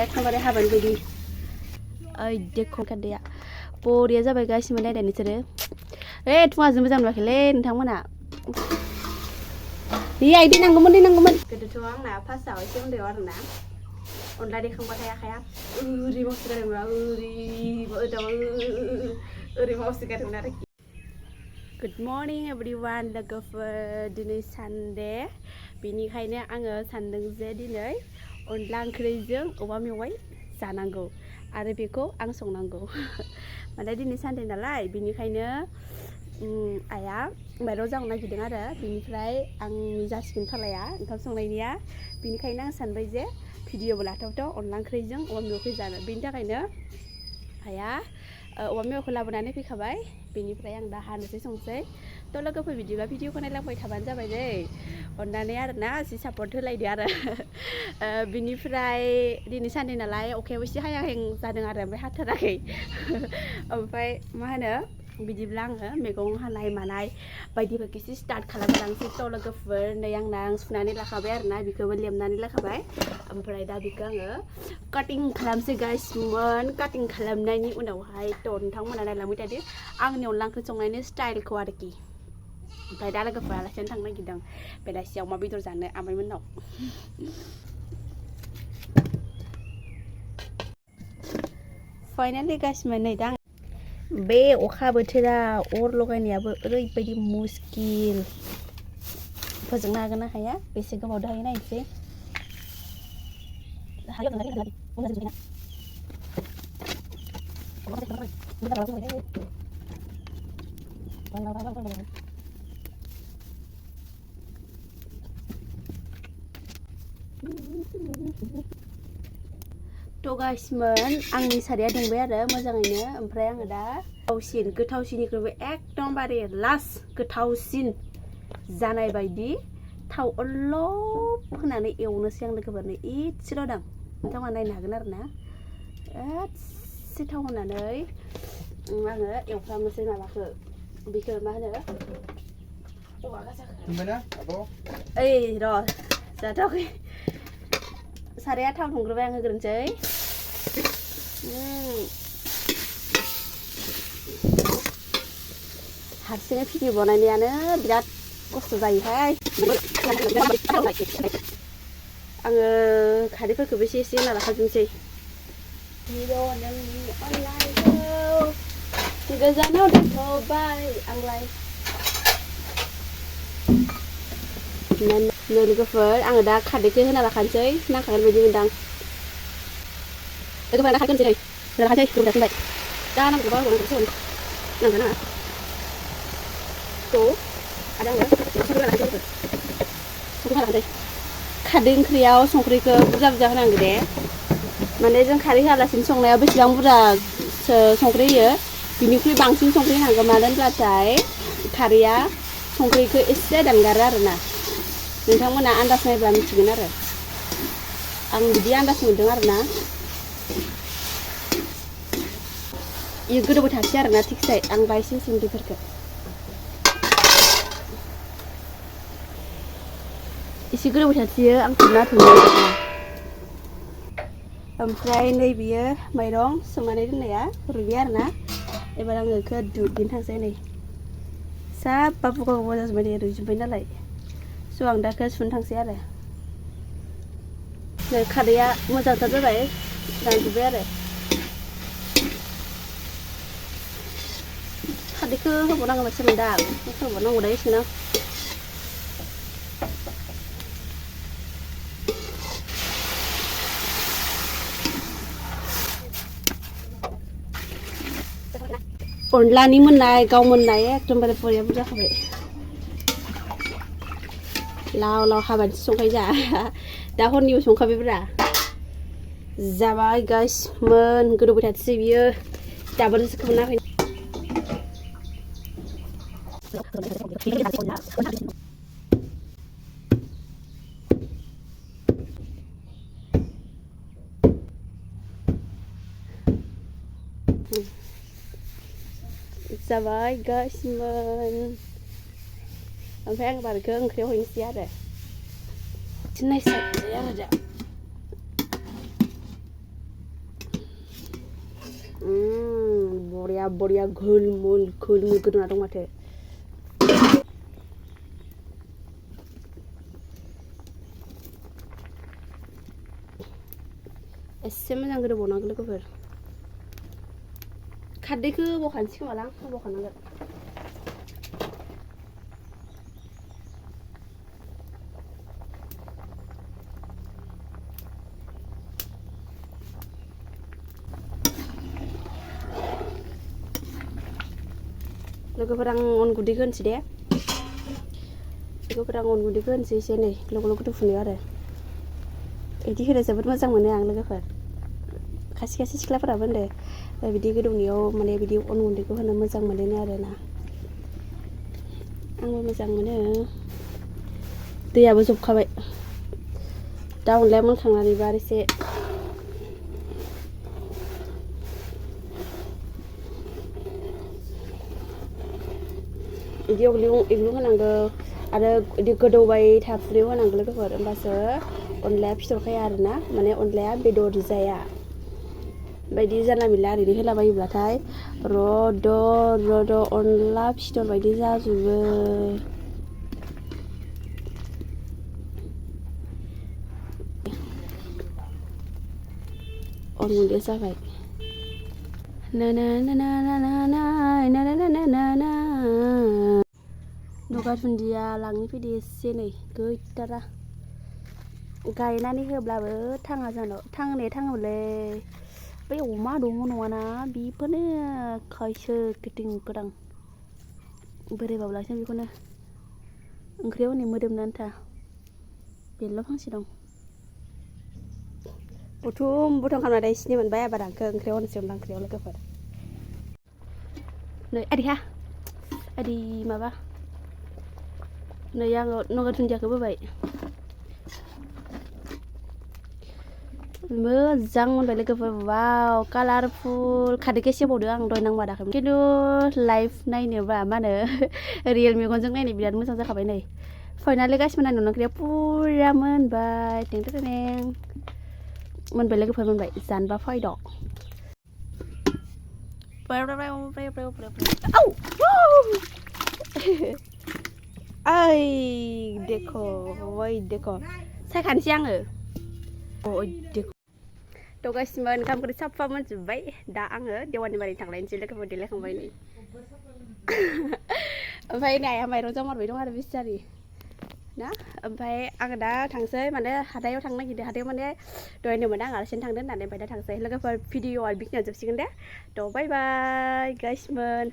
एखदमबारे हाबानि बायदि ओइ देखो खान्दैया बरिया जाबाय गासिबो नायदो नोंसोरो थुङाजों मोजां नुवाखैलै नोंथांमोना दैनांगौमोन गोदोथ' आंना फार्स्टआव एसे उन्दैयाव आरोना अनला देखांबाथाय आखाया ओरै मावसिगारोमोन आरोखि गुड मर्निं एभरिवान लोगोफोर दिनै सानडे बेनिखायनो आङो सानदों जे दिनै अनला ओंख्रिजों औवा मेवाइ जानांगौ आरो बेखौ आं संनांगौ माने दिनै सानडे नालाय बेनिखायनो आइया माइरं जावनो नागिरदों आरो बिनिफ्राय आंनि जासिगोन फालाया ओंखाम संनायनिया बिनिखायनो आं सानबाय जे भिडिअबो लाथावथाव अनला ओंख्रिजों औवा मेवाइखौ जानो बेनि थाखायनो आइया औवा मेवाइखौ लाबोनानै फैखाबाय बेनिफ्राय आं दा हानोसै संसै थ' लोगोफोर बिदिबा भिडिअखौ नायलांबाय थाबानो जाबाय दै अननानै आरोना एसे सापर्ट होलायदो आरो बिनिफ्राय दिनै सानडे नालाय अखायाबो एसे हायाहां जादों आरो ओमफ्राय हाथाराखै ओमफ्राय मा होनो बिदिब्ला आङो मैगं हानाय मानाय बायदिफोरखौ एसे स्टार्ट खालामलांसै थ' लोगोफोर नै आं सुनानै लाखाबाय आरोना बेखौबो लेमनानै लाखाबाय ओमफ्राय दा बेखौ आङो काटिं खालामसै गाइसमोन काटिं खालामनायनि उनावहाय थ' नोंथांमोना नायलांबाय थादो आंनि अनला ओंख्रि संनायनि स्टाइलखौ आरोखि ओमफ्राय दा लोगोफोरा आलासियानो थांनो नागिरदों बेलासियाव अमा बेदर जानो आमाइमोननाव फाइनालि गाइसमोन नै दा बे अखा बोथोराव अर लगायनायाबो ओरैबायदि मुस्किल फोजोंनो हागोन ना हाया बेसे गोबाव दाहाय नायनोसै थ' गाइसमोन आंनि साराया दुंबाय आरो मोजाङैनो ओमफ्राय आङो दा गोथावसिननिख्रुइबो एकदमबारे लास्ट गोथावसिन जानाय बायदि थाव अलप होनानै एवनोसै आं लोगोफोरनो इसेल' दां नोंथांमोना नायनो हागोन आरो ना एसे थाव होनानै आङो एवफ्रामनोसै माबाखौ बेखौ मा होनो ओइ र' जाथ'वाखै साराया थाव दुंग्रोबाय आं होग्रोनोसै हारसिङै भिडिअ बानायनायानो बिराद खस्थ' जायोहाय आङो खारैफोरखौबो एसे होना लाखाजोबनोसै नोंनि अनलाइखौ गोजानाव दोनथ'बाय आंलाय लोगोफोर आङो दा खारदैखौ होना लाखानोसै नांखागोन बायदि मोनदां लोगोफोर दा खारदैखौ होना लाखानोसै गोबाव दा नांगौबा नांगौ नाङा आरो आङो संख्रि लाखानोसै खारदै ओंख्रियाव संख्रिखौ बुरजा होनांगौ दे माने जों खारै होआलासिनो संनायाव बेसेबां बुरजा संख्रि होयो बिनिख्रुइ बांसिन संख्रि होनांगौ मानो होनब्लाथाय खारैया संख्रिखौ एसे दानगारो आरोना नोंथांमोना आन्दाज नायब्ला मिथिगोन आरो आं बिदि आन्दाज मोनदों आरोना इयो गोदौबाय थासै आरोना थिगसे आं बायसै संख्रिफोरखौ एसे गोदौबाय थासैयो आं खोबना दोननो ओमफ्राय नै बियो माइरं सोमनानै दोननाया रुइबाय आरोना एबार आङो बेखौ दुग्लिनो थांसै नै साबा बुगा जाजोब्बाय नै रुइजोब्बाय नालाय स' आं दाखौ सुनो थांसै आरो नै खारदैया मोजांथार जाबाय रानजोब्बाय आरो खारदैखौ होबावनांगौ बायदि मोनदां होबावनांगौ दा एसेनो अनलानि मोननाय गाव मोननाय एकदमबारे बरिया बुरजा जाखाबाय लाव लाव हाबानिसो संखायो जा दा हरनिबो संखाबायब्रा जाबाय गाइसमोन गोदौबाय थाथोंसै बियो दाबोरजोंसो खोबना होफैनो जाबाय गाइसमोन ओमफ्राय आं बारखौ ओंख्रियाव हैनोसै आरो नायसै आरो दा बरिया बरिया घोलमुल गोदौना दं माथो एसे मोजां गोदौबावनांगौ लोगोफोर खारदैखौ होबावखानोसै खोमालां होबावखानांगोन लोगोफोर आं अन गुन्दैखौ होनोसै दे लोगोफोर आं अन गुन्दैखौ होनोसै एसे नै ग्लब ग्लब गोदौफुनायाव आरो बिदि होनो जोबोद मोजां मोनो आं लोगोफोर खायसे खायसे सिख्लाफोराबो होनदो बिदि गोदौनायाव माने बिदि अन गुन्दैखौ होनो मोजां मोनो आरोना आंबो मोजां मोनो दैयाबो जबखाबाय दा अनलाया मोनखांनानैबा आरो एसे बिदि एग्लु होनांगौ आरो बिदि गोदौबाय थाफुनायाव होनांगौ लोगोफोर होमबासो अनलाया फिथरखाया आरोना माने अनलाया बेदर जाया बायदि जानला मोनला ओरैनो होलाबायोब्लाथाय रद' अनला फिथर बायदि जाजोबो अन गुन्दैया जाबाय गंगार दुन्दिया लांनो फैदो एसे नै गैथारा गायनानै होब्लाबो थाङा जोंनाव थाङोमोनलै बै अमा दङ नङाना बेफोरनो खायसो गिदिं गोदां बोरायबावलासो बेखौनो ओंख्रियाव हनै मोदोमनो आन्था बेल' फांसे दं बुथुम खालामनानै सिनि मोनबाय आबाद आंखौ ओंख्रियाव होनोसै अनला ओंख्रियाव लोगोफोर नै आदि माबा नै आङो गंगार दुन्दियाखौ होबाय मोजां मोनबाय लोगोफोर वाव कालारफुल खारदैखौ एसे होबावदो आं दहाय नांमाराखैमोन खिन्थु लाइभ नायनोबा मा होनो रियेल मेगनजों नायनो बिराद मोजां जाखाबाय नै फाइनालि गासिबो नायनो ओंख्रिया पुरा मोनबाय टें मोनबाय लोगोफोर मोनबाय जानोबा फैद' ओइ देखो सायखानोसै आङो थ' गासिबो ओंखाम ओंख्रि साफा मोनजोब्बाय दा आङो देवानि बारि थांलायनोसै लोगोफोर देलायखांबाय नै ओमफ्राय नै आइया माइरं जामारबाय दं आरो बिसारि ना ओमफ्राय आङो दा थांसै माने हाथायाव थांनो नागिरदों हाथायाव माने दहायनोमोन आं आलासिनो थांदों होननानै ओमफ्राय दा थांसै लोगोफोर भिडिअ'आ बेखिनियाव जोबसिगोन दे थ' बाय बाय गाइसमोन